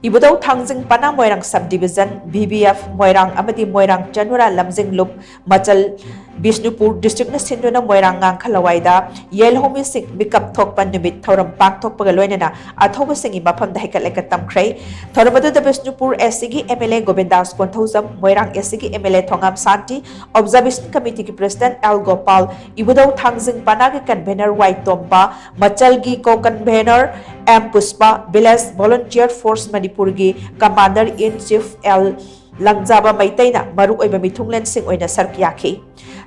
Ibudau Thangjing Pana Moirang Subdivision BBF Moirang amadi Moirang Janura Lamjing Lup Machal Bishnupur District na Sinduna Moirang Ngang Khalawaida Yelhomi Sing Mikap Thokpan Numit Thoram Pak Thokpaga Loinana Athoba Singi Mafam da Haikat Lekat Tamkhrei Thoramadu da Bishnupur SCG MLA Govindas Konthausam Moirang SCG MLA Thongam Santi Observation Committee ki President Al Gopal Ibudau Thangjing Pana ki Convener White Tompa Machal gi Co-Convener M Puspa Village Volunteer Force Manipur gi Commander in Chief L Langjaba Maitaina maru oiba mithunglen sing oina sarkyakhi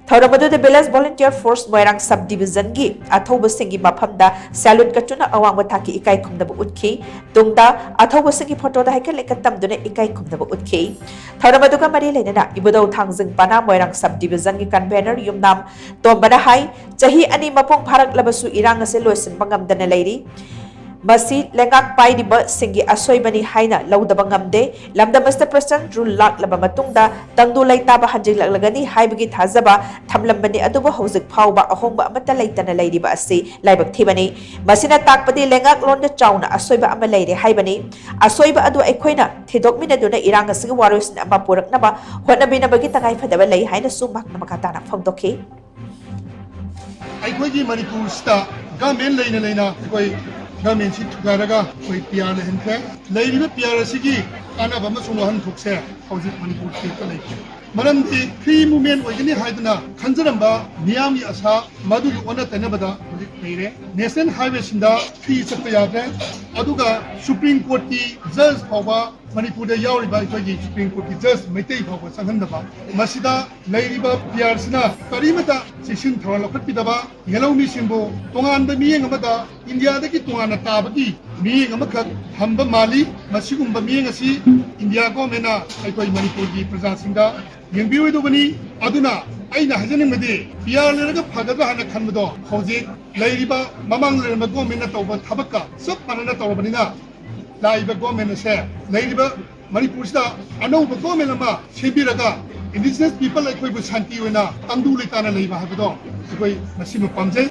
Thoramadu the Village Volunteer Force Moirang Subdivision gi athoba singi maphamda salute kachuna awangba thaki ikai khumdaba utkhi tungda athoba singi photo da haikal lekatam dune ikai khumdaba utkhi Thoramadu ka mari leinana Ibudau Thangjing Pana Moirang Subdivision gi convener yumnam tombana hai chahi ani mapong pharak labasu irang ase loisin bangamdana leiri Masi lengak pai di ba singi asoy bani haina laudaba ngamde lamda Mr. President rule lak laba matungda tangdu laita ba hanjing laglagani haibagi thazaba thamlam bani aduba hojik phawba ahongba amata laitana leiri ba asi laibak thibani masina takpadi lengak londa chauna asoy ba ama leire haibani asoy ba adu aikhoina thidokmina duna iranga sig warosin ama purakna ba honabina bagi tangai phadaba lei haina sumak namakata na phangdokhi aikhoigi Manipur sta gamen leina koi gamen si thugaraga koi piar le henke leiriba piar asigi ana bama suno han thukse hauji Manipur state ka lei maramdi free movement oigini haiduna khanjaramba niyami asa madu ona tanabada hauji leire national highway sinda free chakpa yagre aduga supreme court ki judge phawa Manipur da yauriba koi supreme court ki judge maitai phawa sanghandaba masida leiriba piar sina karimata sisin thawala khatpidaba yelawmi simbo tongan da miyeng amada India da ki tongana tabagi miyeng amakhat hamba mali masigumba miyeng asi India ko mena aikoi Manipur ki praja singda yengbiwe do bani aduna aina hajaning mede piar leraga phagaga hana khanbado hoje leiriba mamang lerma go mena tawba thabakka sab panana tawbanina laiba go mena se leiriba Manipur sta anauba go mena ma sebiraga indigenous people like koi bu shanti wena tangdu leitana leiba habado koi masima pamjai